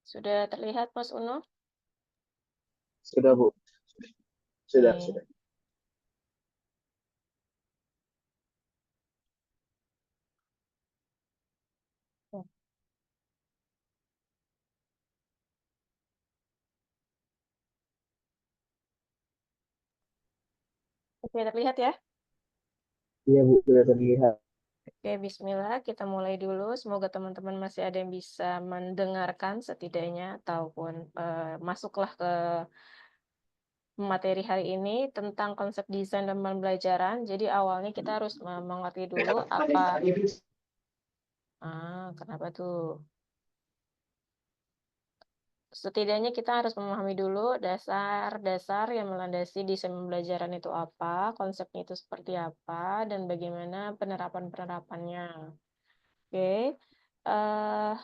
Sudah terlihat, Mas Uno? Sudah, Bu. Sudah, Oke. sudah. Oke, terlihat ya? Iya, Bu, sudah terlihat. Oke, bismillah, kita mulai dulu. Semoga teman-teman masih ada yang bisa mendengarkan setidaknya, ataupun masuklah ke materi hari ini tentang konsep desain dan pembelajaran. Jadi awalnya kita harus mengerti dulu apa. Kenapa tuh? Setidaknya kita harus memahami dulu dasar-dasar yang melandasi desain pembelajaran itu apa, konsepnya itu seperti apa, dan bagaimana penerapan-penerapannya. Oke, eh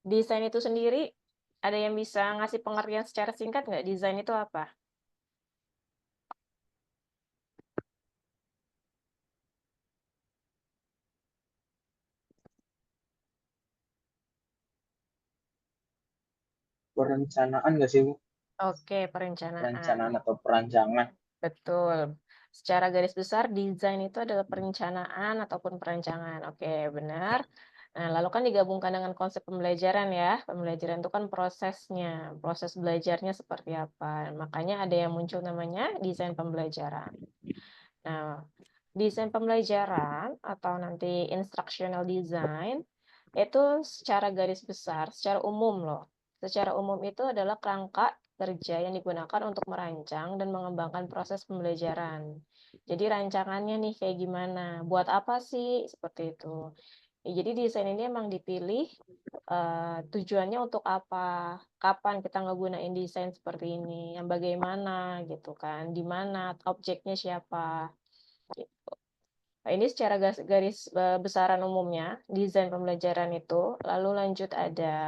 desain itu sendiri, ada yang bisa ngasih pengertian secara singkat nggak? Desain itu apa? Perencanaan nggak sih, Bu? Oke, perencanaan. Perencanaan atau perancangan. Betul. Secara garis besar, desain itu adalah perencanaan ataupun perancangan. Oke, benar. Nah, lalu kan digabungkan dengan konsep pembelajaran ya. Pembelajaran itu kan prosesnya, proses belajarnya seperti apa. Makanya ada yang muncul namanya desain pembelajaran. Nah, desain pembelajaran atau nanti instructional design itu secara garis besar, secara umum loh. Secara umum itu adalah kerangka kerja yang digunakan untuk merancang dan mengembangkan proses pembelajaran. Jadi rancangannya nih kayak gimana? Buat apa sih? Seperti itu. Ya, jadi desain ini emang dipilih tujuannya untuk apa? Kapan kita ngegunain desain seperti ini? Yang bagaimana gitu kan? Di mana? Objeknya siapa? Gitu. Nah, ini secara garis besaran umumnya, desain pembelajaran itu. Lalu lanjut ada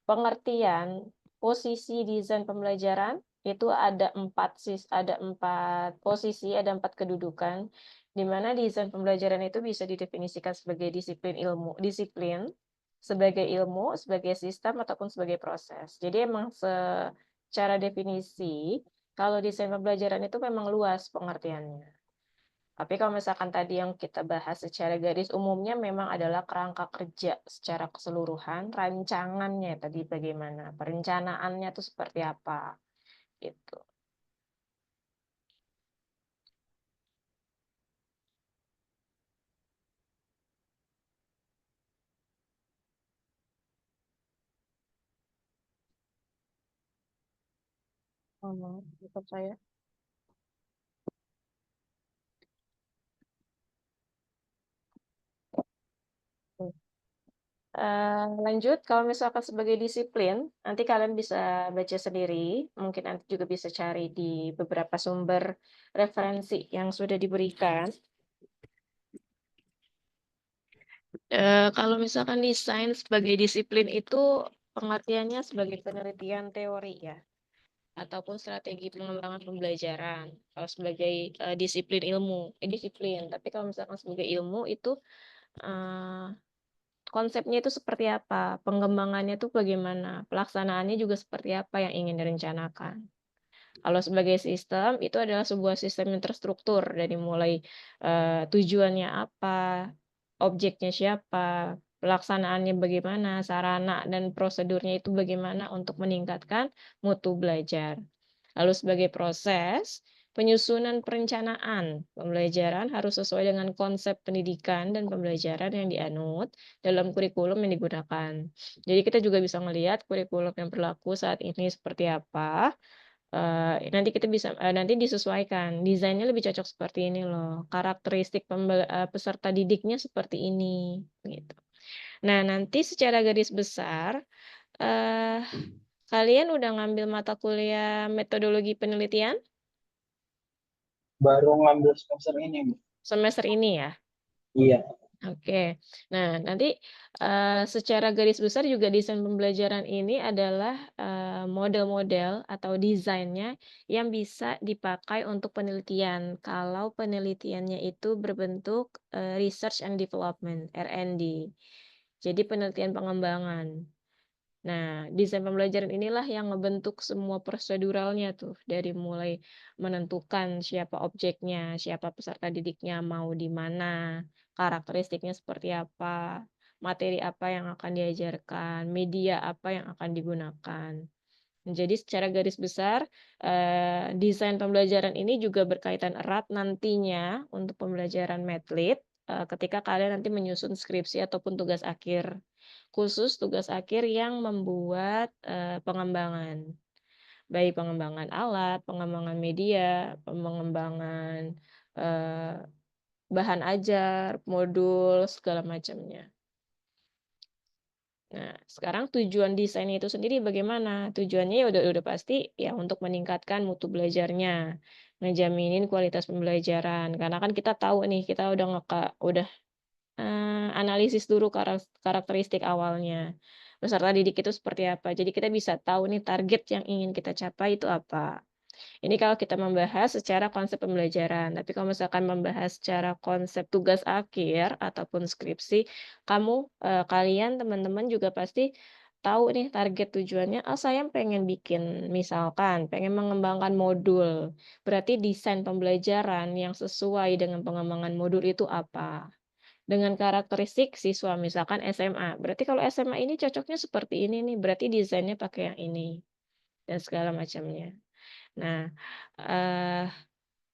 pengertian posisi desain pembelajaran. Itu ada empat posisi, ada empat kedudukan, di mana desain pembelajaran itu bisa didefinisikan sebagai disiplin, sebagai ilmu, sebagai sistem, ataupun sebagai proses. Jadi emang secara definisi, kalau desain pembelajaran itu memang luas pengertiannya. Tapi kalau misalkan tadi yang kita bahas secara garis umumnya memang adalah kerangka kerja secara keseluruhan, rancangannya tadi bagaimana, perencanaannya itu seperti apa, gitu. Cukup saya. Lanjut, kalau misalkan sebagai disiplin, nanti kalian bisa baca sendiri, mungkin nanti juga bisa cari di beberapa sumber referensi yang sudah diberikan. Kalau misalkan desain sebagai disiplin itu pengertiannya sebagai penelitian teori ya, ataupun strategi pengembangan pembelajaran. Kalau sebagai disiplin. Tapi kalau misalkan sebagai ilmu itu eh, konsepnya itu seperti apa, pengembangannya itu bagaimana, pelaksanaannya juga seperti apa yang ingin direncanakan. Kalau sebagai sistem, itu adalah sebuah sistem yang terstruktur dari mulai tujuannya apa, objeknya siapa, pelaksanaannya bagaimana, sarana dan prosedurnya itu bagaimana untuk meningkatkan mutu belajar. Lalu sebagai proses, penyusunan perencanaan pembelajaran harus sesuai dengan konsep pendidikan dan pembelajaran yang dianut dalam kurikulum yang digunakan. Jadi kita juga bisa melihat kurikulum yang berlaku saat ini seperti apa. Nanti kita bisa nanti disesuaikan desainnya lebih cocok seperti ini loh, karakteristik peserta didiknya seperti ini gitu. Nah, nanti secara garis besar eh kalian udah ngambil mata kuliah metodologi penelitian Baru ngambil semester ini, Bu. semester ini ya. Iya. Oke, nah nanti secara garis besar juga desain pembelajaran ini adalah model-model atau desainnya yang bisa dipakai untuk penelitian. Kalau penelitiannya itu berbentuk research and development (R&D), jadi penelitian pengembangan. Nah, desain pembelajaran inilah yang ngebentuk semua proseduralnya tuh, dari mulai menentukan siapa objeknya, siapa peserta didiknya, mau di mana, karakteristiknya seperti apa, materi apa yang akan diajarkan, media apa yang akan digunakan. Jadi secara garis besar, desain pembelajaran ini juga berkaitan erat nantinya untuk pembelajaran Madlit, ketika kalian nanti menyusun skripsi ataupun tugas akhir. Khusus tugas akhir yang membuat, pengembangan, baik pengembangan alat, pengembangan media, pengembangan, eee, bahan ajar, modul, segala macamnya. Nah, sekarang tujuan desain itu sendiri bagaimana? Tujuannya ya udah pasti ya untuk meningkatkan mutu belajarnya, ngejaminin kualitas pembelajaran. Karena kan kita tahu nih, kita udah, analisis dulu karakteristik awalnya, peserta didik itu seperti apa. Jadi kita bisa tahu nih target yang ingin kita capai itu apa. Ini kalau kita membahas secara konsep pembelajaran, tapi kalau misalkan membahas secara konsep tugas akhir ataupun skripsi, kalian teman-teman juga pasti tahu nih target tujuannya, "Oh, saya pengen bikin," misalkan, pengen mengembangkan modul, berarti desain pembelajaran yang sesuai dengan pengembangan modul itu apa? Dengan karakteristik siswa, misalkan SMA, berarti kalau SMA ini cocoknya seperti ini nih, berarti desainnya pakai yang ini, dan segala macamnya. Nah, eee,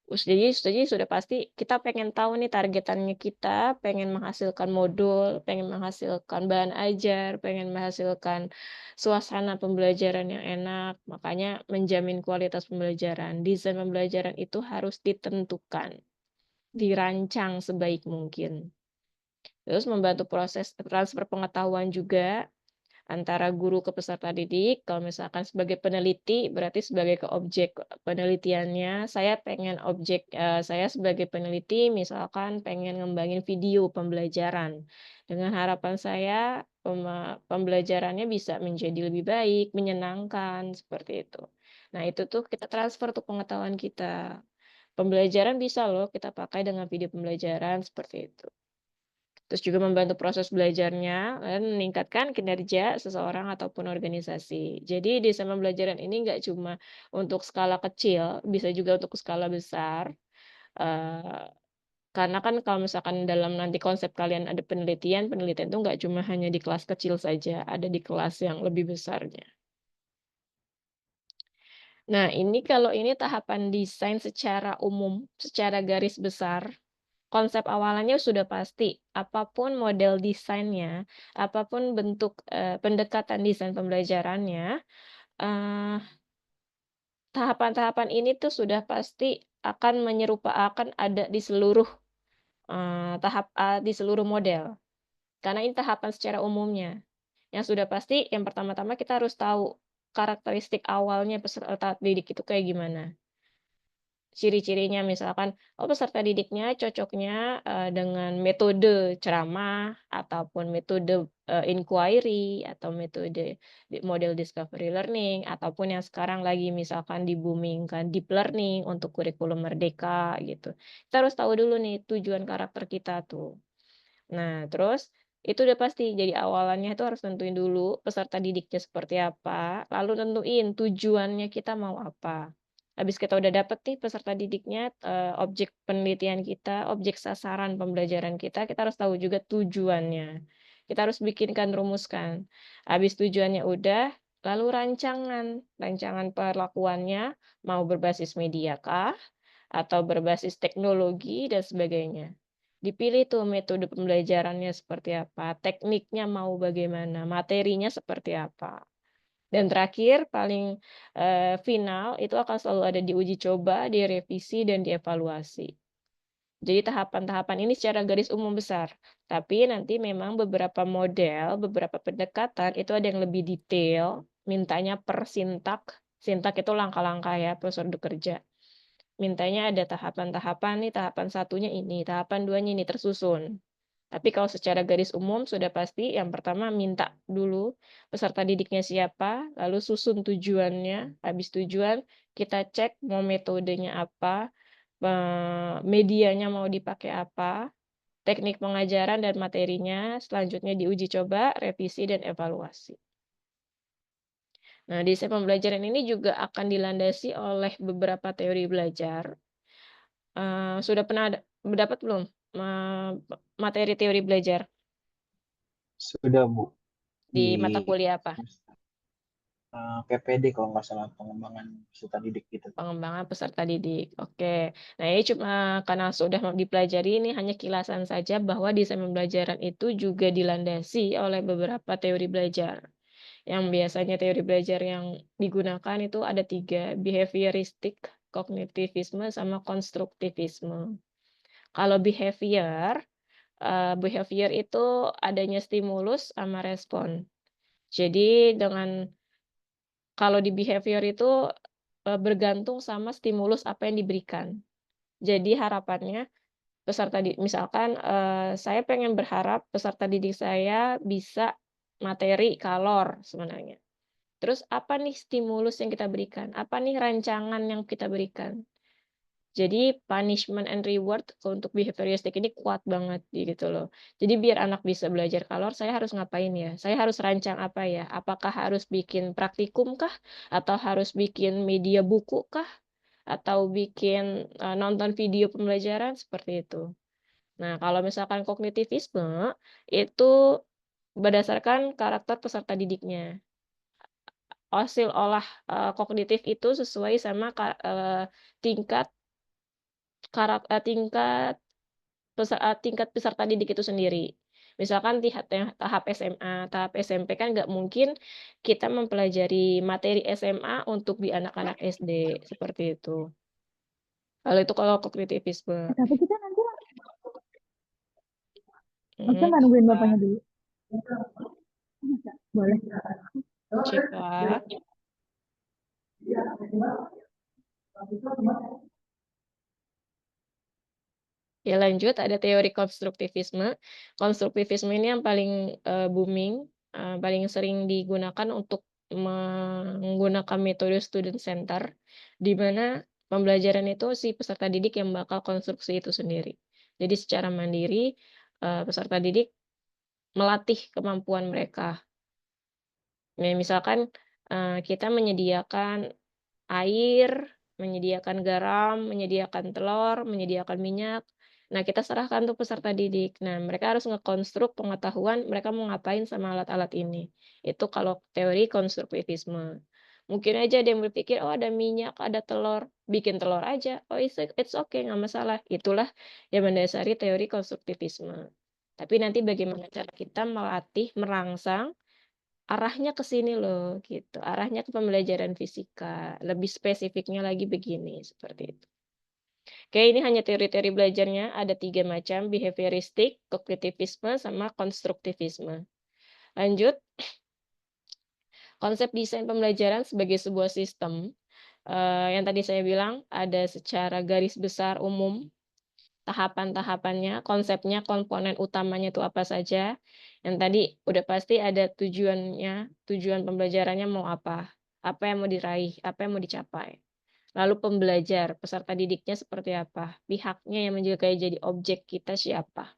jadi sudah pasti kita pengen tahu nih targetannya kita, pengen menghasilkan modul, pengen menghasilkan bahan ajar, pengen menghasilkan suasana pembelajaran yang enak, makanya menjamin kualitas pembelajaran. Desain pembelajaran itu harus ditentukan, dirancang sebaik mungkin. Terus membantu proses transfer pengetahuan juga antara guru ke peserta didik, kalau misalkan sebagai peneliti, berarti sebagai ke objek penelitiannya, saya sebagai peneliti misalkan pengen ngembangin video pembelajaran. Dengan harapan saya pembelajarannya bisa menjadi lebih baik, menyenangkan, seperti itu. Nah, itu tuh kita transfer tuh pengetahuan kita. Pembelajaran bisa loh kita pakai dengan video pembelajaran, seperti itu. Terus juga membantu proses belajarnya dan meningkatkan kinerja seseorang ataupun organisasi. Jadi desain pembelajaran ini nggak cuma untuk skala kecil, bisa juga untuk skala besar. Eee, karena kan kalau misalkan dalam nanti konsep kalian ada penelitian, penelitian itu nggak cuma hanya di kelas kecil saja, ada di kelas yang lebih besarnya. Nah, ini tahapan desain secara umum, secara garis besar. Konsep awalannya sudah pasti, apapun model desainnya, apapun bentuk, pendekatan desain pembelajarannya, eee, tahapan-tahapan ini tuh sudah pasti akan ada di seluruh, di seluruh model, karena ini tahapan secara umumnya. Yang sudah pasti yang pertama-tama kita harus tahu karakteristik awalnya peserta didik itu kayak gimana. Ciri-cirinya misalkan, oh peserta didiknya cocoknya, dengan metode ceramah ataupun metode, inquiry atau metode model discovery learning ataupun yang sekarang lagi misalkan di-booming-kan deep learning untuk kurikulum merdeka gitu. Kita harus tahu dulu nih tujuan karakter kita tuh. Nah, terus itu udah pasti, jadi awalannya itu harus tentuin dulu peserta didiknya seperti apa, lalu tentuin tujuannya kita mau apa. Habis kita udah dapet nih peserta didiknya, objek penelitian kita, objek sasaran pembelajaran kita harus tahu juga tujuannya. Kita harus bikinkan, rumuskan. Habis tujuannya udah, lalu rancangan, rancangan perlakuannya mau berbasis media kah, atau berbasis teknologi dan sebagainya. Dipilih tuh metode pembelajarannya seperti apa, tekniknya mau bagaimana, materinya seperti apa. Dan terakhir paling, final itu akan selalu ada di uji coba, direvisi, dan dievaluasi. Jadi tahapan-tahapan ini secara garis umum besar, tapi nanti memang beberapa model, beberapa pendekatan itu ada yang lebih detail, mintanya per sintak. Sintak itu langkah-langkah ya, prosedur kerja. Mintanya ada tahapan-tahapan nih, tahapan satunya ini, tahapan 2-nya ini, tersusun. Tapi kalau secara garis umum sudah pasti yang pertama minta dulu peserta didiknya siapa, lalu susun tujuannya, habis tujuan kita cek mau metodenya apa, medianya mau dipakai apa, teknik pengajaran dan materinya, selanjutnya diuji coba, revisi, dan evaluasi. Nah, desain pembelajaran ini juga akan dilandasi oleh beberapa teori belajar. Sudah pernah mendapat belum, materi teori belajar Sudah, Bu. di Di mata kuliah apa? PPD kalau nggak salah, pengembangan peserta didik gitu. Pengembangan peserta didik, oke. Nah, ini cuma karena sudah dipelajari, ini hanya kilasan saja bahwa desain pembelajaran itu juga dilandasi oleh beberapa teori belajar. Yang biasanya teori belajar yang digunakan itu ada 3, behavioristik, kognitivisme, sama konstruktivisme. Kalau behavior itu adanya stimulus sama respon. Jadi kalau di behavior itu, bergantung sama stimulus apa yang diberikan. Jadi harapannya misalkan, saya pengen berharap peserta didik saya bisa materi kalor sebenarnya. Terus apa nih stimulus yang kita berikan? Apa nih rancangan yang kita berikan? Jadi punishment and reward untuk behavioristik ini kuat banget gitu loh. Jadi biar anak bisa belajar kalor, saya harus ngapain ya? Saya harus rancang apa ya? Apakah harus bikin praktikum kah? Atau harus bikin media buku kah? Atau bikin, nonton video pembelajaran? Seperti itu. Nah, kalau misalkan kognitivisme, itu berdasarkan karakter peserta didiknya. Hasil olah, kognitif itu sesuai sama tingkat tingkat tingkat peserta didik itu sendiri. Misalkan tahap SMA, tahap SMP kan nggak mungkin kita mempelajari materi SMA untuk di anak-anak SD, seperti itu. Kalau kognitivisme. Tapi kita nanti kita Mhm, nggak nungguin bapaknya dulu. Bisa? Boleh. Syifa. Ya lanjut, ada teori konstruktivisme. Konstruktivisme ini yang paling, booming, paling sering digunakan untuk menggunakan metode student center, di mana pembelajaran itu si peserta didik yang bakal konstruksi itu sendiri. Jadi secara mandiri, peserta didik melatih kemampuan mereka. Nah, misalkan, kita menyediakan air, menyediakan garam, menyediakan telur, menyediakan minyak. Nah, kita serahkan tuh peserta didik. Nah, mereka harus ngekonstruk pengetahuan mereka mau ngapain sama alat-alat ini. Itu kalau teori konstruktivisme. Mungkin aja ada yang berpikir, "Oh, ada minyak, ada telur, bikin telur aja. Oh, it's okay, nggak masalah." Itulah yang mendasari teori konstruktivisme. Tapi nanti bagaimana cara kita melatih, merangsang arahnya ke sini loh, gitu. Arahnya ke pembelajaran fisika. Lebih spesifiknya lagi begini, seperti itu. Oke, ini hanya teori-teori belajarnya, ada 3 macam, behavioristik, kognitivisme, sama konstruktivisme. Lanjut, konsep desain pembelajaran sebagai sebuah sistem, yang tadi saya bilang ada secara garis besar umum, tahapan-tahapannya, konsepnya, komponen utamanya itu apa saja. Yang tadi udah pasti ada tujuannya, tujuan pembelajarannya mau apa yang mau diraih, apa yang mau dicapai. Lalu pembelajar, peserta didiknya seperti apa, pihaknya yang jadi objek kita siapa.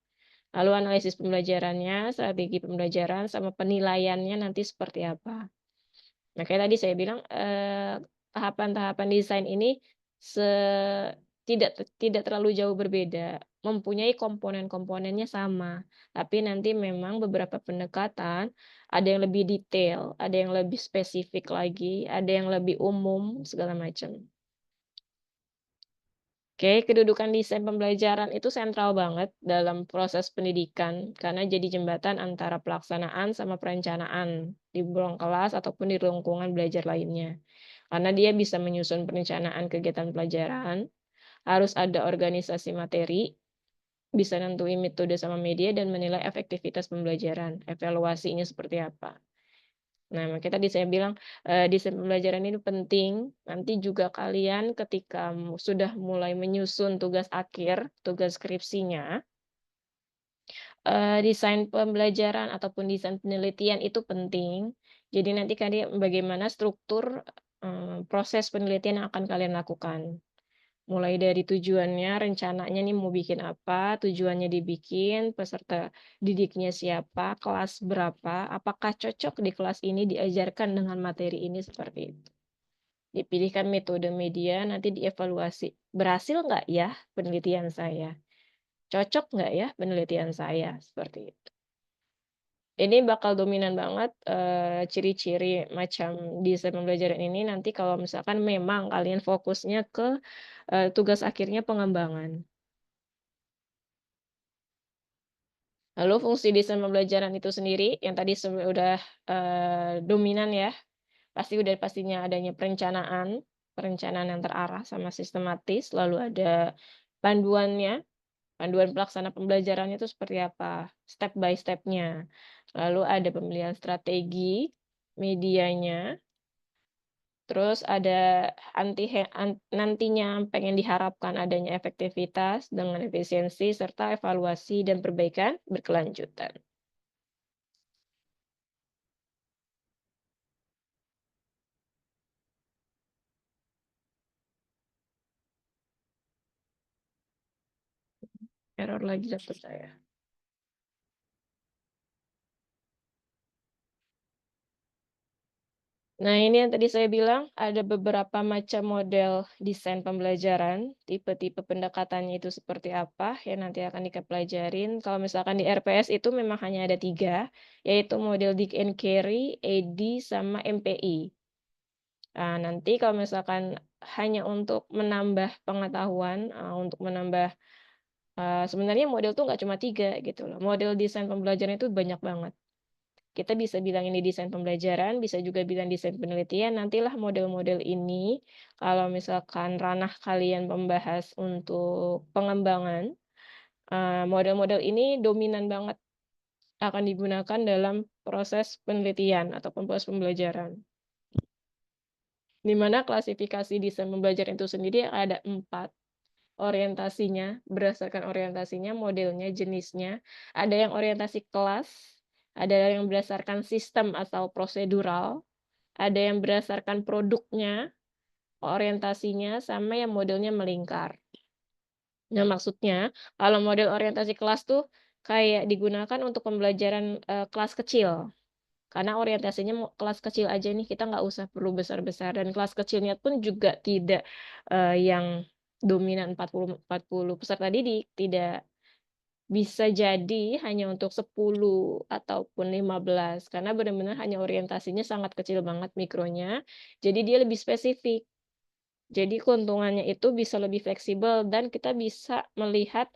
Lalu analisis pembelajarannya, strategi pembelajaran, sama penilaiannya nanti seperti apa. Makanya tadi saya bilang, tahapan-tahapan desain ini se tidak terlalu jauh berbeda, mempunyai komponen-komponennya sama, tapi nanti memang beberapa pendekatan, ada yang lebih detail, ada yang lebih spesifik lagi, ada yang lebih umum, segala macam. Oke, kedudukan desain pembelajaran itu sentral banget dalam proses pendidikan, karena jadi jembatan antara pelaksanaan sama perencanaan di ruang kelas ataupun di lingkungan belajar lainnya. Karena dia bisa menyusun perencanaan kegiatan pelajaran, harus ada organisasi materi, bisa nentuin metode sama media, dan menilai efektivitas pembelajaran, evaluasinya seperti apa. Nah, makanya tadi saya bilang, desain pembelajaran ini penting, nanti juga kalian ketika sudah mulai menyusun tugas akhir, tugas skripsinya, desain pembelajaran ataupun desain penelitian itu penting. Jadi nanti kalian bagaimana struktur, proses penelitian yang akan kalian lakukan. Mulai dari tujuannya, rencananya nih mau bikin apa, tujuannya dibikin, peserta didiknya siapa, kelas berapa, apakah cocok di kelas ini diajarkan dengan materi ini, seperti itu. Dipilihkan metode media, nanti dievaluasi. Berhasil nggak ya penelitian saya? Cocok nggak ya penelitian saya? Seperti itu. Ini bakal dominan banget, ciri-ciri macam desain pembelajaran ini nanti kalau misalkan memang kalian fokusnya ke, tugas akhirnya pengembangan. Lalu fungsi desain pembelajaran itu sendiri yang tadi udah, dominan ya, pastinya adanya perencanaan, perencanaan yang terarah sama sistematis, lalu ada panduannya, panduan pelaksana pembelajarannya itu seperti apa, step by step-nya. Lalu ada pemilihan strategi, medianya, terus ada nantinya pengen diharapkan adanya efektivitas dengan efisiensi serta evaluasi dan perbaikan berkelanjutan. Error lagi laptop saya. Nah, ini yang tadi saya bilang, ada beberapa macam model desain pembelajaran, tipe-tipe pendekatannya itu seperti apa, yang nanti akan kita pelajarin. Kalau misalkan di RPS itu memang hanya ada 3, yaitu model Dig and Carry, AD, sama MPI. Nah, nanti kalau misalkan hanya untuk menambah pengetahuan, untuk menambah, sebenarnya model tuh nggak cuma 3 gitu loh, model desain pembelajaran itu banyak banget. Kita bisa bilang ini desain pembelajaran, bisa juga bilang desain penelitian. Nantilah model-model ini, kalau misalkan ranah kalian membahas untuk pengembangan, model-model ini dominan banget akan digunakan dalam proses penelitian ataupun proses pembelajaran. Di mana klasifikasi desain pembelajaran itu sendiri ada 4 orientasinya, berdasarkan orientasinya, modelnya, jenisnya. Ada yang orientasi kelas, ada yang berdasarkan sistem atau prosedural, ada yang berdasarkan produknya, orientasinya, sama yang modelnya melingkar. Nah, maksudnya kalau model orientasi kelas tuh kayak digunakan untuk pembelajaran, kelas kecil. Karena orientasinya mau kelas kecil aja nih, kita nggak usah perlu besar-besar, dan kelas kecilnya pun juga tidak, yang dominan 40 peserta didik, tidak. Bisa jadi hanya untuk 10 ataupun 15, karena benar-benar hanya orientasinya sangat kecil banget mikronya, jadi dia lebih spesifik. Jadi keuntungannya itu bisa lebih fleksibel dan kita bisa melihat,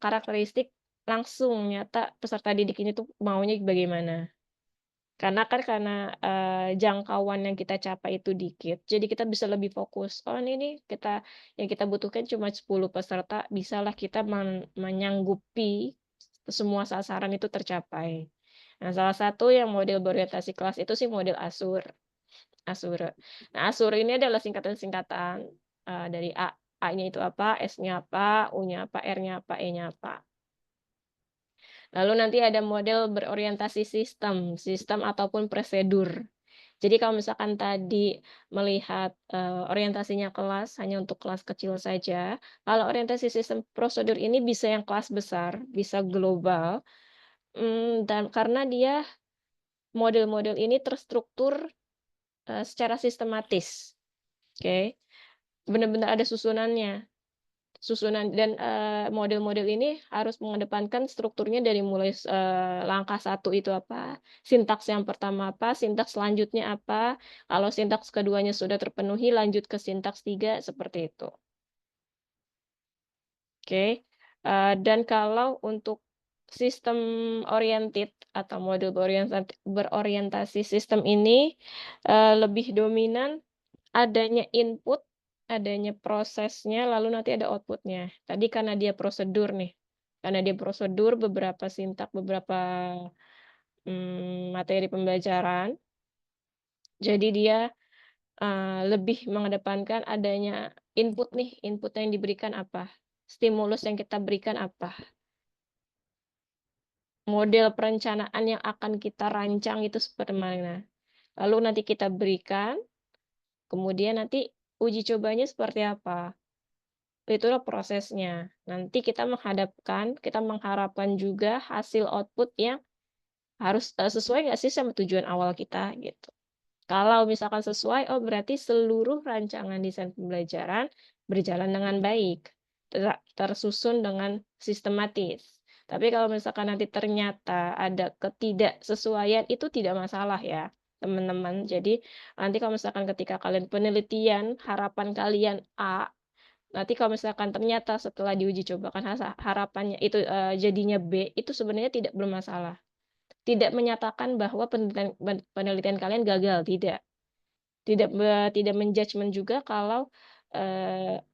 karakteristik langsung nyata peserta didik ini tuh maunya bagaimana. Karena, jangkauan yang kita capai itu dikit, jadi kita bisa lebih fokus, "Oh ini nih yang kita butuhkan cuma 10 peserta, bisalah kita menyanggupi semua sasaran itu tercapai." Nah, salah satu yang model berorientasi kelas itu sih model Asure. Nah, Asure ini adalah singkatan-singkatan, dari A-nya itu apa, S-nya apa, U-nya apa, R-nya apa, E-nya apa. Lalu nanti ada model berorientasi sistem ataupun prosedur. Jadi kalau misalkan tadi melihat, orientasinya kelas, hanya untuk kelas kecil saja, kalau orientasi sistem prosedur ini bisa yang kelas besar, bisa global, dan karena dia model-model ini terstruktur, secara sistematis, oke. Benar-benar ada susunannya. Dan, model-model ini harus mengedepankan strukturnya dari mulai langkah 1 itu apa, sintaks yang pertama apa, sintaks selanjutnya apa, kalau sintaks keduanya sudah terpenuhi lanjut ke sintaks 3 seperti itu. Oke, dan kalau untuk sistem oriented atau model berorientasi sistem ini, lebih dominan adanya input, adanya prosesnya, lalu nanti ada output-nya. Tadi karena dia prosedur nih, karena dia prosedur beberapa beberapa, materi pembelajaran, jadi dia, lebih mengedepankan adanya input nih, input yang diberikan apa, stimulus yang kita berikan apa, model perencanaan yang akan kita rancang itu seperti mana. Lalu nanti kita berikan, kemudian nanti uji cobanya seperti apa. itulah prosesnya. Nanti kita mengharapkan juga hasil output yang harus sesuai nggak sih sama tujuan awal kita gitu. Kalau misalkan sesuai, oh berarti seluruh rancangan desain pembelajaran berjalan dengan baik, tersusun dengan sistematis. Tapi kalau misalkan nanti ternyata ada ketidaksesuaian, itu tidak masalah ya, teman-teman. Jadi nanti kalau misalkan ketika kalian penelitian, harapan kalian A, nanti kalau misalkan ternyata setelah diuji cobakan harapannya itu jadinya B, itu sebenarnya tidak bermasalah. Tidak menyatakan bahwa penelitian kalian gagal, tidak. Tidak menjudgment juga kalau,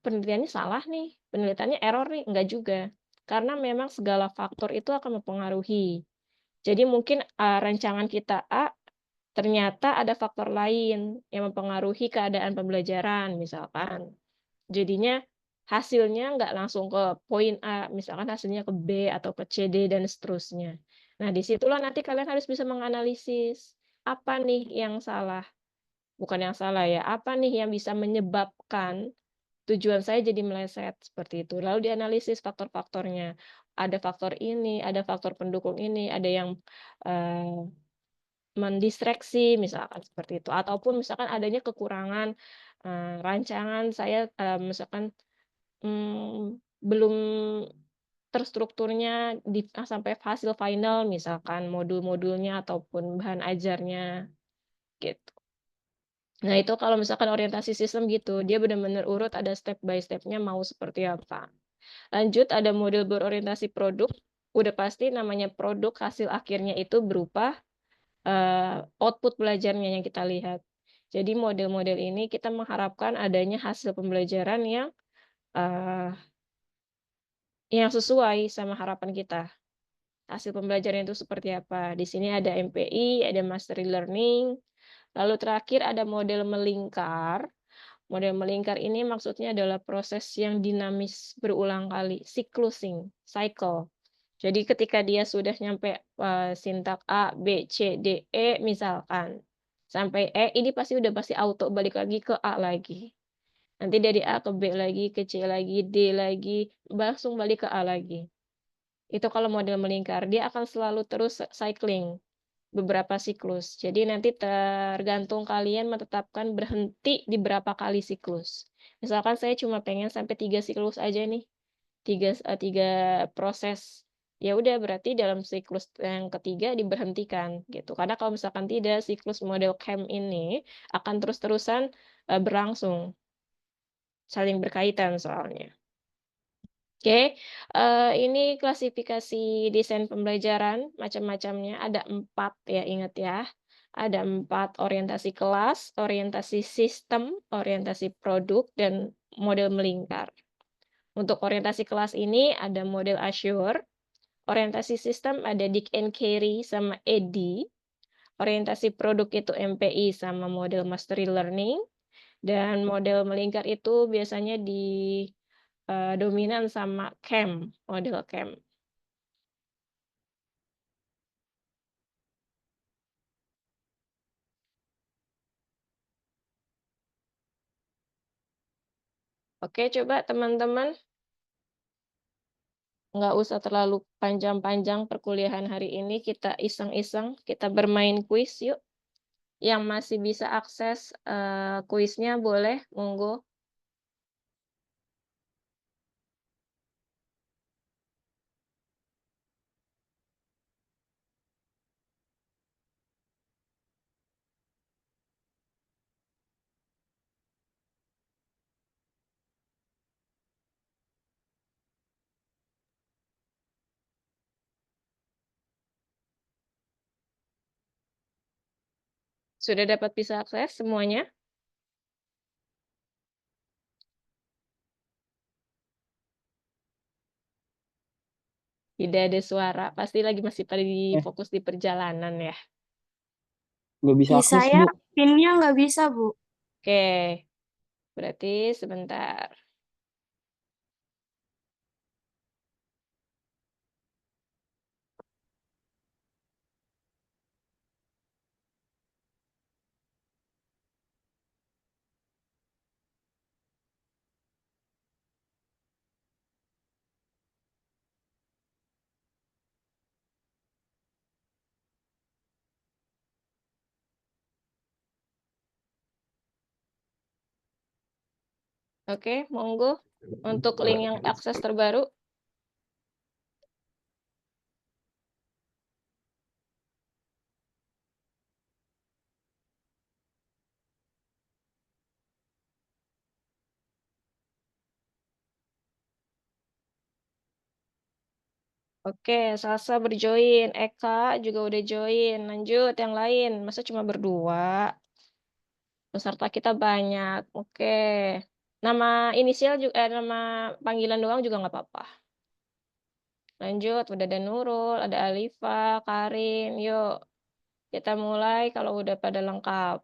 penelitiannya salah nih, penelitiannya error nih, enggak juga. Karena memang segala faktor itu akan mempengaruhi. Jadi mungkin, rancangan kita A, ternyata ada faktor lain yang mempengaruhi keadaan pembelajaran misalkan. Jadinya hasilnya nggak langsung ke poin A, misalkan hasilnya ke B atau ke C, D, dan seterusnya. Nah, disitulah nanti kalian harus bisa menganalisis, apa nih yang salah? Bukan yang salah ya, apa nih yang bisa menyebabkan tujuan saya jadi meleset, seperti itu. Lalu dianalisis faktor-faktornya. Ada faktor ini, ada faktor pendukung ini, ada yang, eee, mendistraksi misalkan seperti itu, ataupun misalkan adanya kekurangan, rancangan saya, misalkan, belum terstrukturnya sampai hasil final misalkan modul-modulnya ataupun bahan ajarnya, gitu. Nah, itu kalau misalkan orientasi sistem gitu, dia benar-benar urut ada step by step-nya mau seperti apa. Lanjut ada model berorientasi produk, udah pasti namanya produk hasil akhirnya itu berupa, output belajarnya yang kita lihat. Jadi model-model ini kita mengharapkan adanya hasil pembelajaran yang sesuai sama harapan kita. Hasil pembelajaran itu seperti apa. Di sini ada MPI, ada Mastery Learning, lalu terakhir ada model melingkar. Model melingkar ini maksudnya adalah proses yang dinamis berulang kali, cyclusing, cycle. Jadi ketika dia sudah nyampe sintak A, B, C, D, E misalkan, sampai E ini pasti auto balik lagi ke A lagi. Nanti dari A ke B lagi, ke C lagi, D lagi, langsung balik ke A lagi. Itu kalau model melingkar, dia akan selalu terus cycling beberapa siklus. Jadi nanti tergantung kalian menetapkan berhenti di berapa kali siklus. Misalkan saya cuma pengen sampai 3 siklus aja nih, 3 proses. Ya udah berarti dalam siklus yang ketiga diberhentikan gitu. Karena kalau misalkan tidak, siklus model CAM ini akan terus-terusan berlangsung, saling berkaitan soalnya. Oke, ini klasifikasi desain pembelajaran macam-macamnya, ada 4 ya, ingat ya. Ada 4, orientasi kelas, orientasi sistem, orientasi produk, dan model melingkar. Untuk orientasi kelas ini ada model Azure, orientasi sistem ada Dick and Carey sama Eddy, orientasi produk itu MPI sama model Mastery Learning, dan model melingkar itu biasanya dominan sama CAM, model CAM. Oke, coba teman-teman, nggak usah terlalu panjang-panjang perkuliahan hari ini, kita iseng-iseng, kita bermain kuis yuk. Yang masih bisa akses kuisnya boleh, monggo. Sudah dapat bisa akses semuanya? Tidak ada suara, pasti lagi masih pada Eh, fokus di perjalanan ya. nggak bisa Di akses, saya Bu. pinnya nggak bisa, Bu. Oke, berarti sebentar. Oke, monggo untuk link yang akses terbaru. Oke, Salsa berjoin, Eka juga udah join. Lanjut yang lain, masa cuma berdua? Peserta kita banyak. Oke. Nama inisial juga nama panggilan doang juga nggak apa-apa. Lanjut, udah ada Nurul, ada Alifa, Karin. Yuk, kita mulai kalau udah pada lengkap.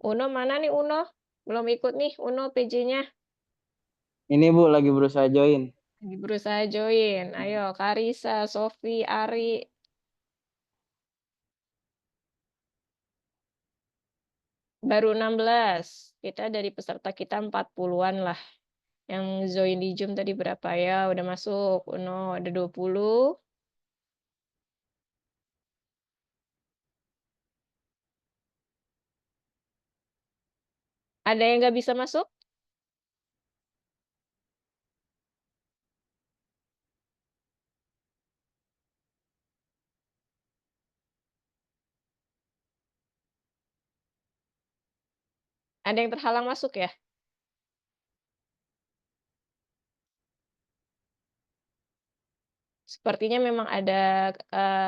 Uno mana nih Uno? Belum ikut nih Uno PJ-nya. Ini Bu lagi berusaha join. Lagi berusaha join. Ayo, Karisa, Sofi, Ari. Baru 16. Kita dari peserta kita 40-an lah. Yang join di Zoom tadi berapa ya? Udah masuk. Uno ada 20. Ada yang nggak bisa masuk? Ada yang terhalang masuk ya? Sepertinya memang ada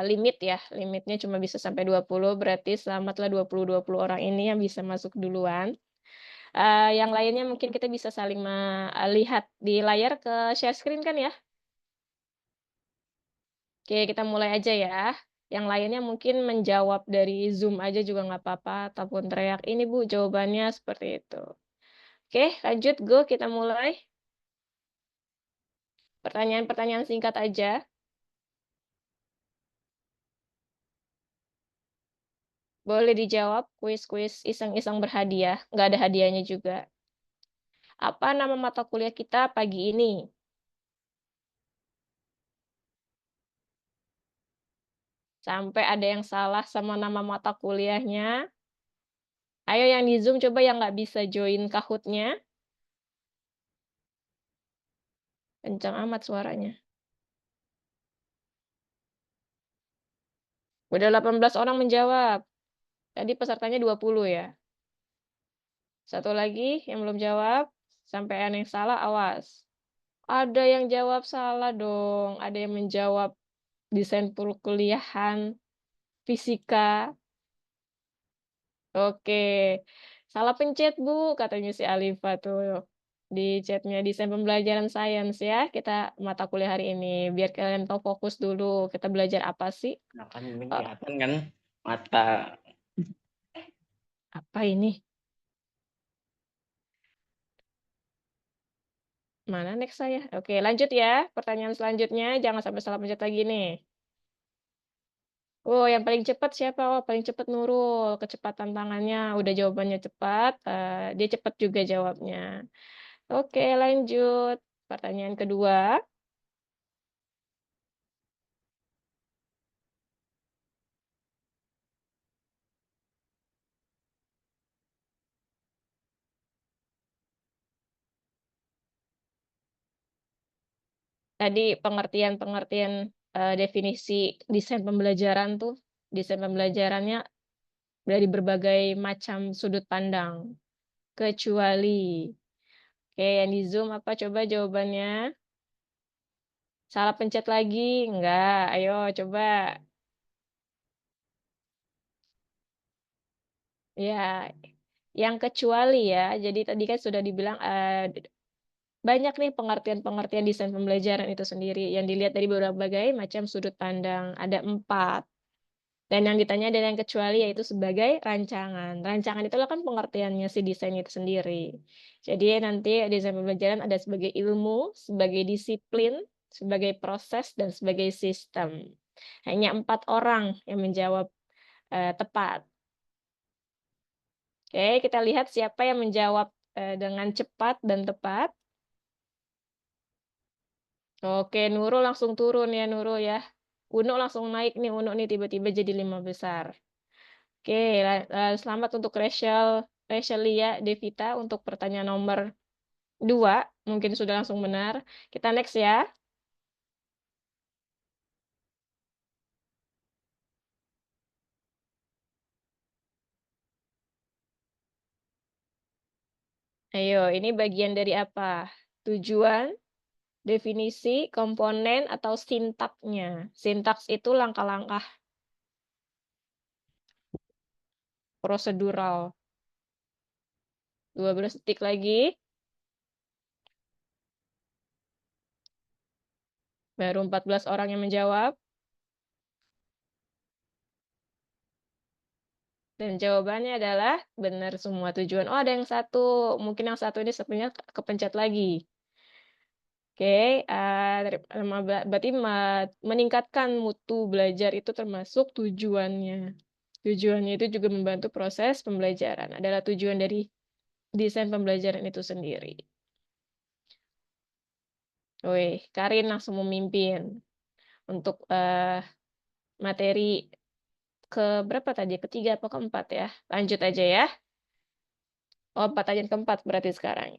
limit ya. Limitnya cuma bisa sampai 20, berarti selamatlah 20 orang ini yang bisa masuk duluan. Yang lainnya mungkin kita bisa saling melihat di layar ke share screen kan ya? Oke, kita mulai aja ya. Yang lainnya mungkin menjawab dari Zoom aja juga nggak apa-apa, ataupun teriak, ini Bu jawabannya seperti itu. Oke, lanjut, go, kita mulai. Pertanyaan-pertanyaan singkat aja. Boleh dijawab, kuis-kuis iseng-iseng berhadiah. Nggak ada hadiahnya juga. Apa nama mata kuliah kita pagi ini? Sampai ada yang salah sama nama mata kuliahnya. Ayo yang di Zoom coba yang nggak bisa join Kahoot-nya. Kencang amat suaranya. Udah 18 orang menjawab. Tadi pesertanya 20 ya. Satu lagi yang belum jawab. Sampai ada yang salah, awas. Ada yang jawab salah dong. Ada yang menjawab desain perkuliahan, fisika. Oke. Salah pencet, Bu, katanya si Alifa tuh. Di chatnya desain pembelajaran sains ya. Kita mata kuliah hari ini. Biar kalian tahu fokus dulu. Kita belajar apa sih? Nah, kan ini kelihatan kan mata. Apa ini? Mana next saya? Oke, lanjut ya. Pertanyaan selanjutnya. Jangan sampai salah pencet lagi nih. Oh, yang paling cepat siapa? Oh, paling cepat Nurul. Kecepatan tangannya. Udah jawabannya cepat. Dia cepat juga jawabnya. Oke, lanjut. Pertanyaan kedua. Tadi pengertian-pengertian definisi desain pembelajaran tuh. Desain pembelajarannya dari berbagai macam sudut pandang. Kecuali. Oke, yang di Zoom apa coba jawabannya? Salah pencet lagi? Enggak. Ayo coba. Ya, yang kecuali ya. Jadi tadi kan sudah dibilang banyak nih pengertian-pengertian desain pembelajaran itu sendiri yang dilihat dari berbagai macam sudut pandang. Ada 4. Dan yang ditanya ada yang kecuali yaitu sebagai rancangan. Rancangan itu kan pengertiannya si desain itu sendiri. Jadi nanti desain pembelajaran ada sebagai ilmu, sebagai disiplin, sebagai proses, dan sebagai sistem. Hanya 4 orang yang menjawab tepat. Oke, kita lihat siapa yang menjawab dengan cepat dan tepat. Oke, Nurul langsung turun ya Nurul ya. Uno langsung naik nih, Uno nih tiba-tiba jadi 5 besar. Oke, selamat untuk Rachel. Reshelia Devita untuk pertanyaan nomor 2. Mungkin sudah langsung benar. Kita next ya. Ayo, ini bagian dari apa? Tujuan, definisi, komponen, atau sintaknya. Sintaks itu langkah-langkah prosedural. 12 detik lagi. Baru 14 orang yang menjawab. Dan jawabannya adalah benar semua tujuan. Oh, ada yang satu. Mungkin yang satu ini sebenarnya kepencet lagi. Oke, berarti meningkatkan mutu belajar itu termasuk tujuannya. Tujuannya itu juga membantu proses pembelajaran. Adalah tujuan dari desain pembelajaran itu sendiri. Wih, Karin langsung memimpin untuk materi ke berapa tadi? Ketiga atau keempat ya? Lanjut aja ya. Oh, pertanyaan keempat berarti sekarang.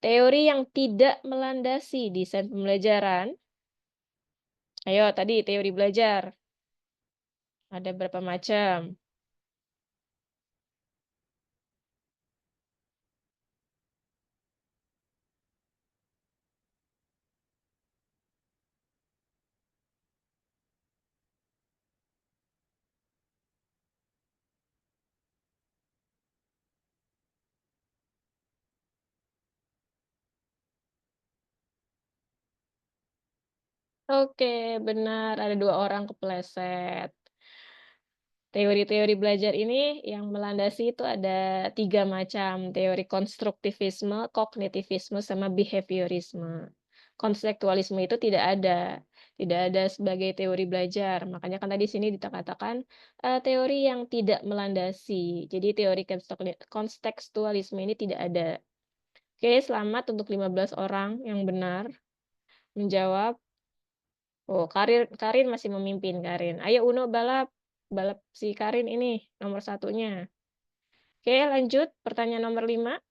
Teori yang tidak melandasi desain pembelajaran. Ayo, tadi teori belajar. Ada berapa macam? Oke, benar. Ada 2 orang kepleset. Teori-teori belajar ini yang melandasi itu ada 3 macam. Teori konstruktivisme, kognitivisme, sama behaviorisme. Konseptualisme itu tidak ada. Tidak ada sebagai teori belajar. Makanya kan tadi sini dikatakan teori yang tidak melandasi. Jadi teori kontekstualisme ini tidak ada. Oke, selamat untuk 15 orang yang benar menjawab. Oh, Karin masih memimpin, Karin. Ayo Uno balap. Balap si Karin ini nomor satunya. Oke, lanjut. Pertanyaan nomor 5.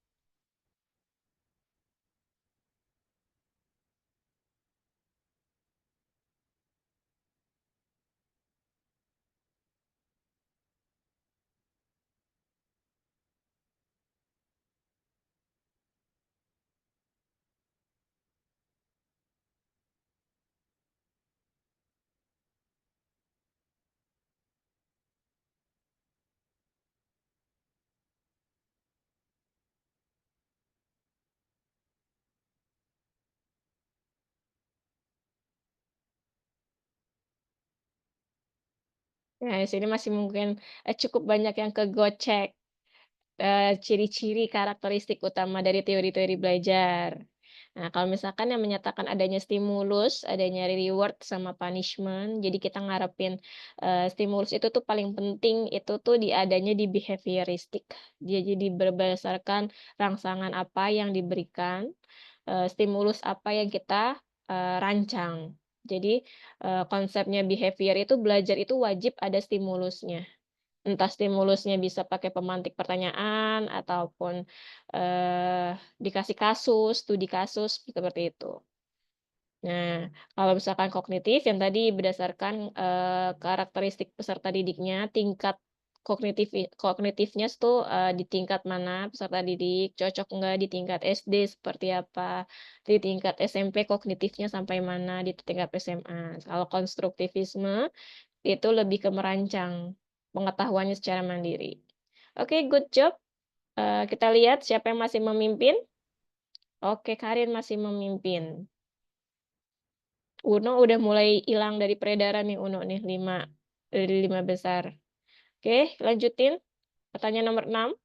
Nah, di sini masih mungkin cukup banyak yang kegocek. Ciri-ciri karakteristik utama dari teori-teori belajar. Nah, kalau misalkan yang menyatakan adanya stimulus, adanya reward sama punishment, jadi kita ngarepin stimulus itu tuh paling penting itu tuh adanya di behavioristik. Dia jadi berdasarkan rangsangan apa yang diberikan, stimulus apa yang kita rancang. Jadi konsepnya behavior itu belajar itu wajib ada stimulusnya. Entah stimulusnya bisa pakai pemantik pertanyaan ataupun dikasih kasus, studi kasus seperti itu. Nah, kalau misalkan kognitif yang tadi berdasarkan karakteristik peserta didiknya, tingkat kognitifnya itu di tingkat mana peserta didik, cocok enggak di tingkat SD seperti apa, di tingkat SMP kognitifnya sampai mana, di tingkat SMA. Kalau konstruktivisme itu lebih ke merancang pengetahuannya secara mandiri. Oke, good job. Kita lihat siapa yang masih memimpin. Oke, Karin masih memimpin. Uno udah mulai hilang dari peredaran nih Uno nih, 5 dari 5 besar. Oke, lanjutin. Pertanyaan nomor 6.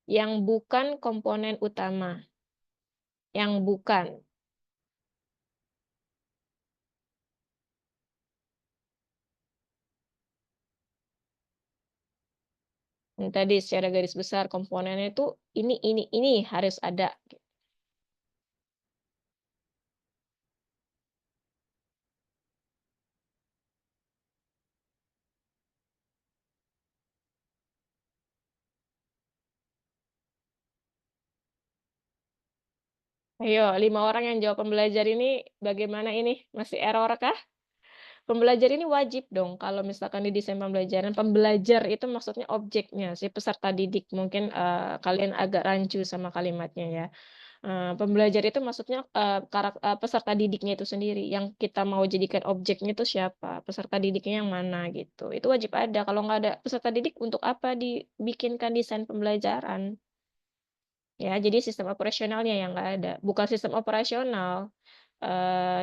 Yang bukan komponen utama. Yang bukan. Yang tadi secara garis besar komponennya itu ini harus ada. Ayo, 5 orang yang jawab pembelajar ini bagaimana ini? Masih error kah? Pembelajar ini wajib dong kalau misalkan di desain pembelajaran, pembelajar itu maksudnya objeknya, si peserta didik. Mungkin, kalian agak rancu sama kalimatnya ya. Pembelajar itu maksudnya, peserta didiknya itu sendiri, yang kita mau jadikan objeknya itu siapa, peserta didiknya yang mana gitu. Itu wajib ada, kalau nggak ada peserta didik untuk apa dibikinkan desain pembelajaran. Ya, jadi sistem operasionalnya yang nggak ada, bukan sistem operasional,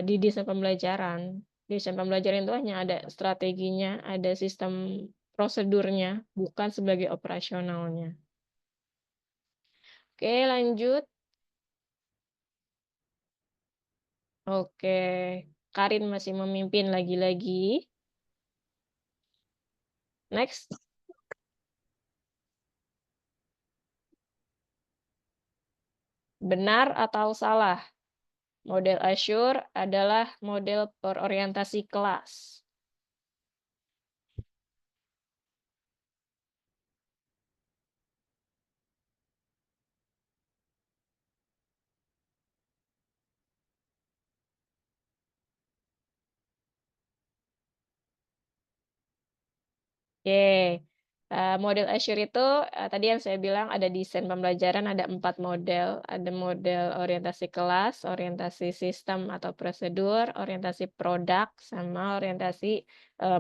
di desain pembelajaran. Desain pembelajaran itu hanya ada strateginya, ada sistem prosedurnya, bukan sebagai operasionalnya. Oke, lanjut. Oke, Karin masih memimpin lagi-lagi. Next. Benar atau salah? Model Azure adalah model berorientasi kelas. Oke, model Azure itu, tadi yang saya bilang ada desain pembelajaran ada 4 model. Ada model orientasi kelas, orientasi sistem atau prosedur, orientasi produk, sama orientasi,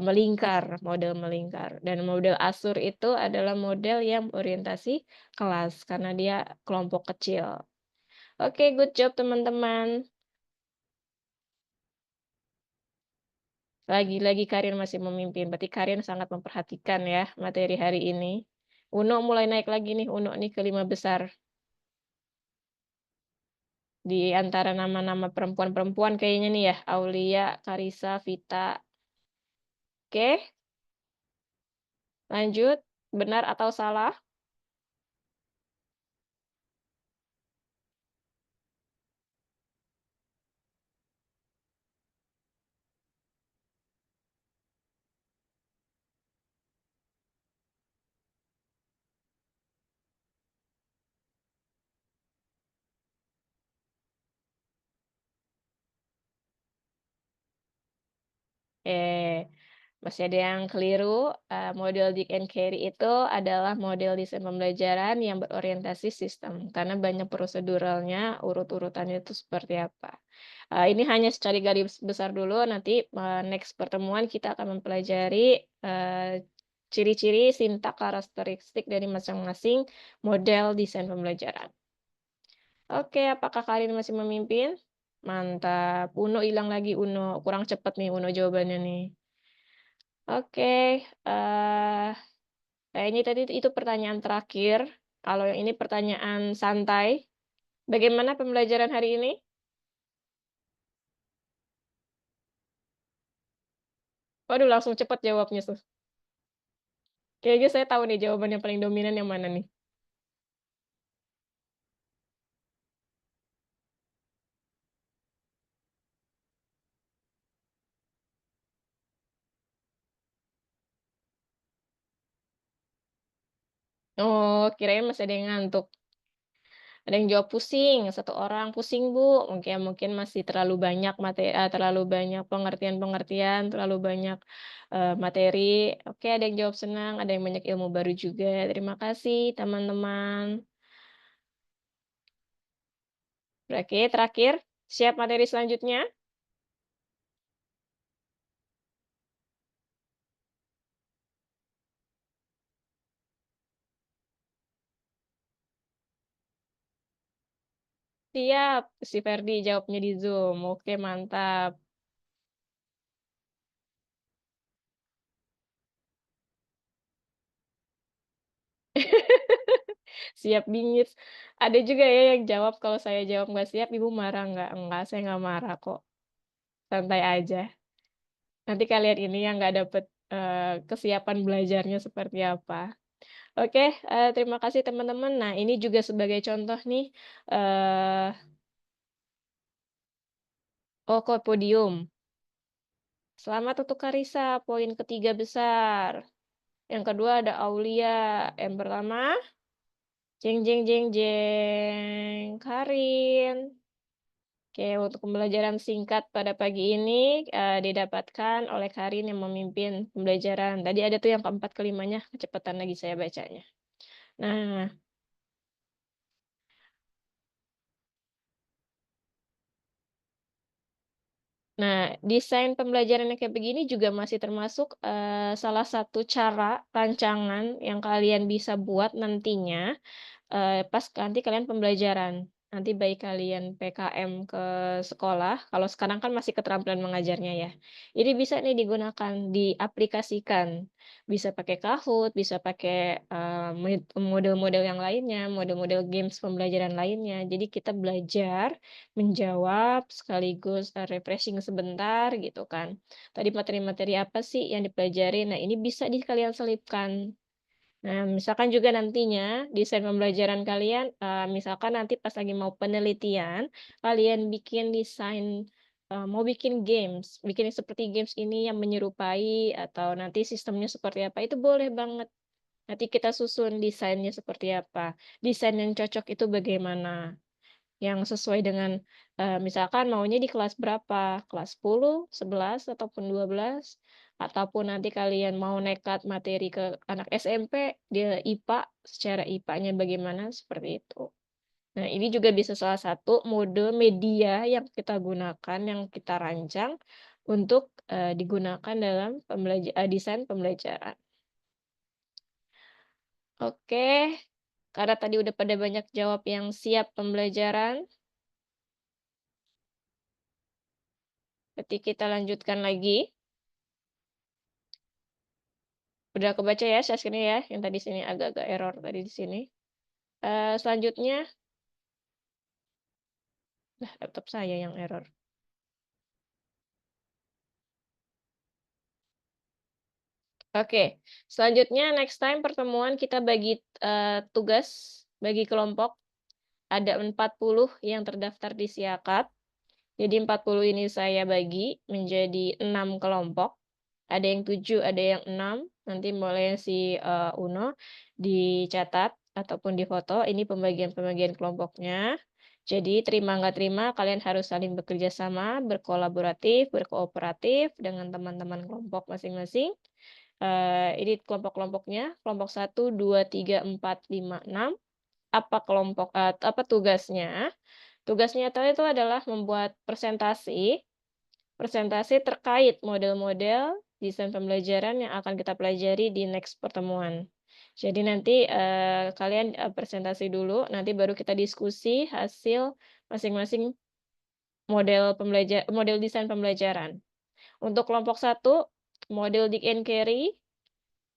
melingkar, model melingkar. Dan model Azure itu adalah model yang orientasi kelas, karena dia kelompok kecil. Oke, good job teman-teman. Lagi-lagi Karin masih memimpin, berarti Karin sangat memperhatikan ya materi hari ini. Uno mulai naik lagi nih, Uno nih ke 5 besar. Di antara nama-nama perempuan-perempuan kayaknya nih ya, Aulia, Karisa, Vita. Oke, lanjut. Benar atau salah? Masih ada yang keliru. Model Dick and Carey itu adalah model desain pembelajaran yang berorientasi sistem, karena banyak proseduralnya, urut-urutannya itu seperti apa. Ini hanya secara garis besar dulu, nanti next pertemuan kita akan mempelajari ciri-ciri, sintak, karakteristik dari masing-masing model desain pembelajaran. Oke, apakah kalian masih memimpin? Mantap. Uno hilang lagi, Uno. Kurang cepat nih Uno jawabannya nih. Oke, kayaknya tadi itu pertanyaan terakhir. Kalau yang ini pertanyaan santai. Bagaimana pembelajaran hari ini? Waduh, langsung cepat jawabnya tuh. Kayaknya saya tahu nih jawaban yang paling dominan yang mana nih. Oh, kirain masih ada yang ngantuk. Ada yang jawab pusing, satu orang pusing Bu. Mungkin masih terlalu banyak materi, terlalu banyak pengertian-pengertian, terlalu banyak materi. Oke, ada yang jawab senang, ada yang banyak ilmu baru juga. Terima kasih teman-teman. Oke, terakhir, siap materi selanjutnya? Siap, si Ferdi jawabnya di Zoom. Oke, mantap. Siap bingit. Ada juga ya yang jawab kalau saya jawab nggak siap, Ibu marah nggak? Enggak, saya nggak marah kok. Santai aja. Nanti kalian ini yang nggak dapet kesiapan belajarnya seperti apa. Oke, terima kasih teman-teman. Nah, ini juga sebagai contoh nih. eh oh, kok podium. Selamat untuk Karisa, poin ketiga besar. Yang kedua ada Aulia. Yang pertama, jeng jeng jeng jeng. Karin. Oke, untuk pembelajaran singkat pada pagi ini didapatkan oleh Karin yang memimpin pembelajaran. Tadi ada tuh yang keempat kelimanya, kecepatan lagi saya bacanya. Nah, desain pembelajaran yang kayak begini juga masih termasuk salah satu cara rancangan yang kalian bisa buat nantinya pas nanti kalian pembelajaran. Nanti baik kalian PKM ke sekolah, kalau sekarang kan masih keterampilan mengajarnya ya. Ini bisa nih digunakan, diaplikasikan. Bisa pakai Kahoot, bisa pakai model-model yang lainnya, model-model games pembelajaran lainnya. Jadi kita belajar, menjawab, sekaligus refreshing sebentar gitu kan. Tadi materi-materi apa sih yang dipelajari? Nah, ini bisa kalian selipkan. Nah, misalkan juga nantinya desain pembelajaran kalian, misalkan nanti pas lagi mau penelitian, kalian bikin desain, mau bikin games, bikin seperti games ini yang menyerupai atau nanti sistemnya seperti apa, itu boleh banget. Nanti kita susun desainnya seperti apa, desain yang cocok itu bagaimana. Yang sesuai dengan, misalkan maunya di kelas berapa, kelas 10, 11, ataupun 12, ataupun nanti kalian mau nekat materi ke anak SMP, dia IPA, secara IPA-nya bagaimana, seperti itu. Nah, ini juga bisa salah satu mode media yang kita gunakan, yang kita rancang untuk, digunakan dalam desain pembelajaran. Oke, karena tadi udah pada banyak jawab yang siap pembelajaran, berarti kita lanjutkan lagi. Udah kebaca ya share-nya ya, yang tadi sini agak-agak error tadi di sini. Selanjutnya, laptop saya yang error. Oke, selanjutnya next time pertemuan kita bagi tugas, bagi kelompok. Ada 40 yang terdaftar di Siakap. Jadi 40 ini saya bagi menjadi 6 kelompok. Ada yang 7, ada yang 6. Nanti mulai si Uno dicatat ataupun difoto. Ini pembagian-pembagian kelompoknya. Jadi terima nggak terima, kalian harus saling bekerja sama, berkolaboratif, berkooperatif dengan teman-teman kelompok masing-masing. Ini kelompok-kelompoknya, kelompok 1, 2, 3, 4, 5, 6. Apa tugasnya? Tugasnya itu adalah membuat presentasi terkait model-model desain pembelajaran yang akan kita pelajari di next pertemuan. Jadi nanti kalian presentasi dulu, nanti baru kita diskusi hasil masing-masing model desain pembelajaran. Untuk kelompok 1, model Dick and Carry.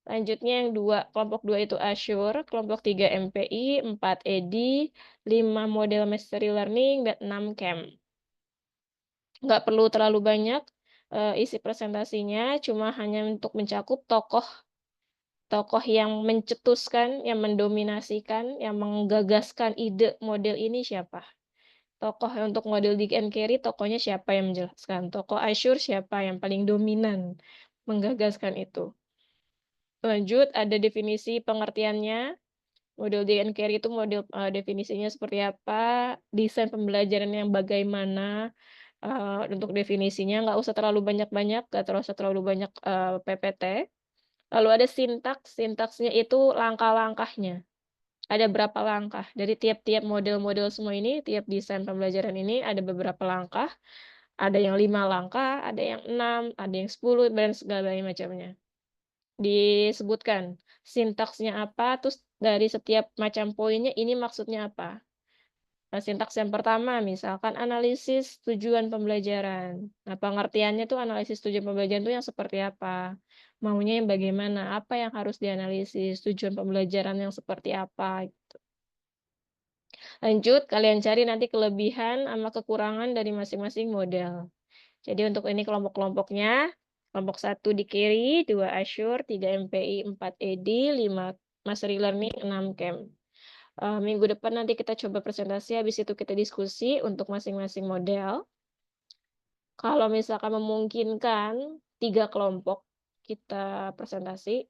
Lanjutnya yang kelompok 2 itu Azure, kelompok 3 MPI, 4 EDI, 5 model Mastery Learning, dan 6 Camp. Nggak perlu terlalu banyak isi presentasinya, cuma hanya untuk mencakup tokoh yang mencetuskan, yang mendominasikan, yang menggagaskan ide model ini siapa. Tokoh untuk model Dick and Carry, tokohnya siapa yang menjelaskan. Tokoh Azure siapa yang paling dominan menggagaskan itu. Lanjut, ada definisi pengertiannya. Model Dick and Carry itu model definisinya seperti apa, desain pembelajaran yang bagaimana, untuk definisinya nggak usah terlalu banyak-banyak, nggak usah terlalu banyak PPT. Lalu ada sintaksnya itu langkah-langkahnya. Ada berapa langkah. Dari tiap-tiap model-model semua ini, tiap desain pembelajaran ini ada beberapa langkah. Ada yang 5 langkah, ada yang 6, ada yang 10, dan segala macamnya. Disebutkan sintaksnya apa, terus dari setiap macam poinnya ini maksudnya apa. Nah, sintaks yang pertama, misalkan analisis tujuan pembelajaran. Nah, pengertiannya tuh analisis tujuan pembelajaran itu yang seperti apa? Maunya yang bagaimana? Apa yang harus dianalisis? Tujuan pembelajaran yang seperti apa? Gitu. Lanjut, kalian cari nanti kelebihan sama kekurangan dari masing-masing model. Jadi untuk ini kelompok-kelompoknya, kelompok 1 di Carry, 2 Azure, 3 MPI, 4 ED, 5 Mastery Learning, 6 Camp. Minggu depan nanti kita coba presentasi, habis itu kita diskusi untuk masing-masing model. Kalau misalkan memungkinkan 3 kelompok kita presentasi,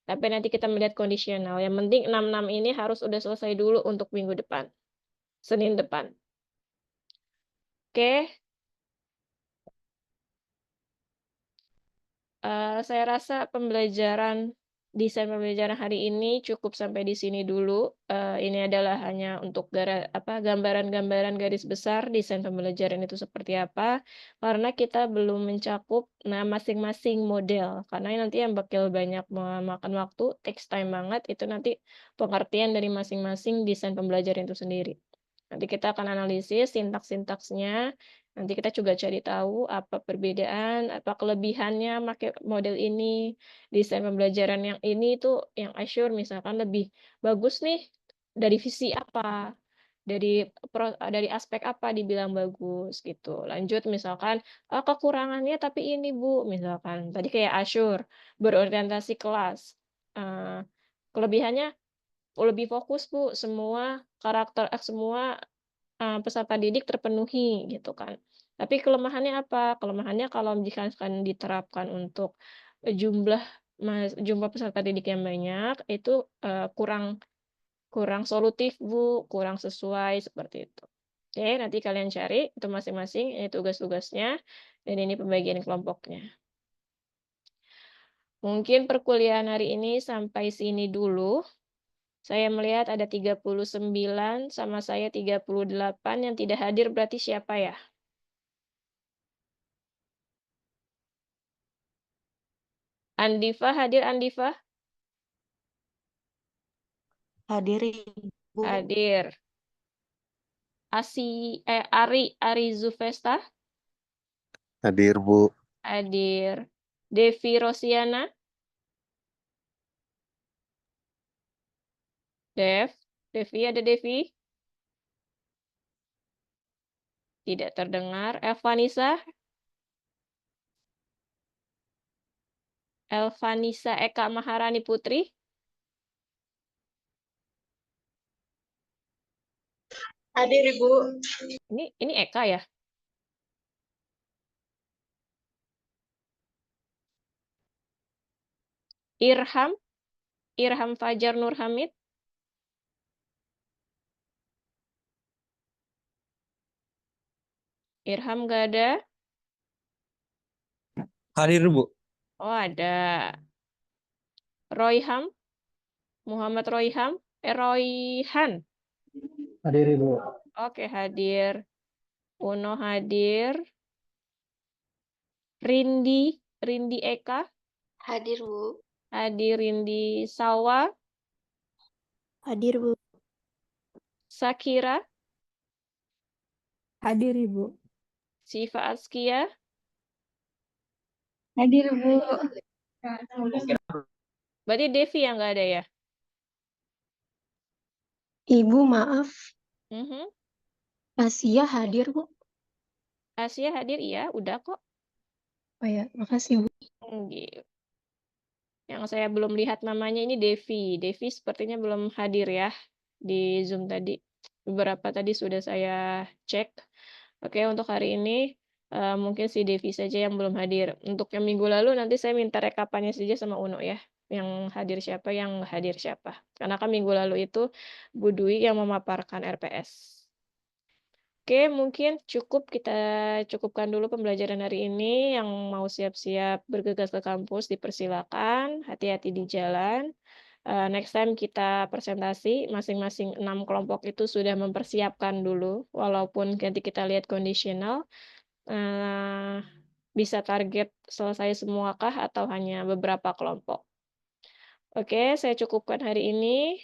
tapi nanti kita melihat kondisional. Yang penting 6-6 ini harus udah selesai dulu untuk minggu depan, Senin depan. Oke. Oke. Saya rasa desain pembelajaran hari ini cukup sampai di sini dulu. Ini adalah hanya untuk gambaran-gambaran garis besar desain pembelajaran itu seperti apa, karena kita belum mencakup masing-masing model. Karena nanti yang bakal banyak memakan waktu, takes time banget, itu nanti pengertian dari masing-masing desain pembelajaran itu sendiri. Nanti kita akan analisis sintaks-sintaksnya. Nanti kita juga cari tahu apa perbedaan, apa kelebihannya pakai model ini, desain pembelajaran yang ini itu yang Azure misalkan lebih bagus nih dari visi apa, dari aspek apa dibilang bagus gitu. Lanjut misalkan kekurangannya tapi ini Bu, misalkan tadi kayak Azure berorientasi kelas. Kelebihannya lebih fokus Bu, semua peserta didik terpenuhi gitu kan. Tapi kelemahannya apa? Kelemahannya kalau jika akan diterapkan untuk jumlah peserta didik yang banyak itu kurang solutif Bu, kurang sesuai seperti itu. Oke, nanti kalian cari itu masing-masing, ini tugas-tugasnya dan ini pembagian kelompoknya. Mungkin perkuliahan hari ini sampai sini dulu. Saya melihat ada 39 sama saya 38 yang tidak hadir berarti siapa ya? Andifa hadir Andifa? Hadir Ibu. Hadir. Ari Zufesta? Hadir, Bu. Hadir. Devi Rosiana? Devi ada Devi? Tidak terdengar. Elvanisa Eka Maharani Putri? Hadir Ibu. Ini Eka ya? Irham Fajar Nur Hamid? Irham gak ada? Hadir, Bu. Oh ada. Royham? Muhammad Royhan? Hadir Ibu. Oke, hadir. Uno hadir. Rindi Eka? Hadir Bu. Hadir. Rindi Sawa? Hadir Bu. Sakira? Hadir Ibu. Siva Askia? Hadir Bu. Berarti Devi yang nggak ada ya? Ibu maaf, Mhm. Asia hadir Bu. Asia hadir, iya, udah kok. Oh ya, makasih Bu. Gitu. Yang saya belum lihat namanya ini Devi. Devi sepertinya belum hadir ya di Zoom tadi. Beberapa tadi sudah saya cek. Oke, untuk hari ini mungkin si Devi saja yang belum hadir. Untuk yang minggu lalu nanti saya minta rekapannya saja sama Uno ya. Yang hadir siapa, yang nggak hadir siapa. Karena kan minggu lalu itu Bu Dwi yang memaparkan RPS. Oke, mungkin kita cukupkan dulu pembelajaran hari ini. Yang mau siap-siap bergegas ke kampus, dipersilakan. Hati-hati di jalan. Next time kita presentasi, masing-masing 6 kelompok itu sudah mempersiapkan dulu. Walaupun nanti kita lihat kondisional, bisa target selesai semuakah atau hanya beberapa kelompok. Oke, saya cukupkan hari ini.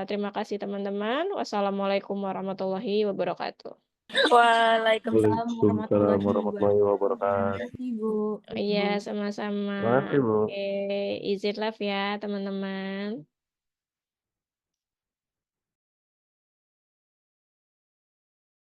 Terima kasih teman-teman. Wassalamualaikum warahmatullahi wabarakatuh. Waalaikumsalam warahmatullahi wabarakatuh. Ibu. Iya, sama-sama. Terima kasih, Bu. Oke, izin live ya, teman-teman.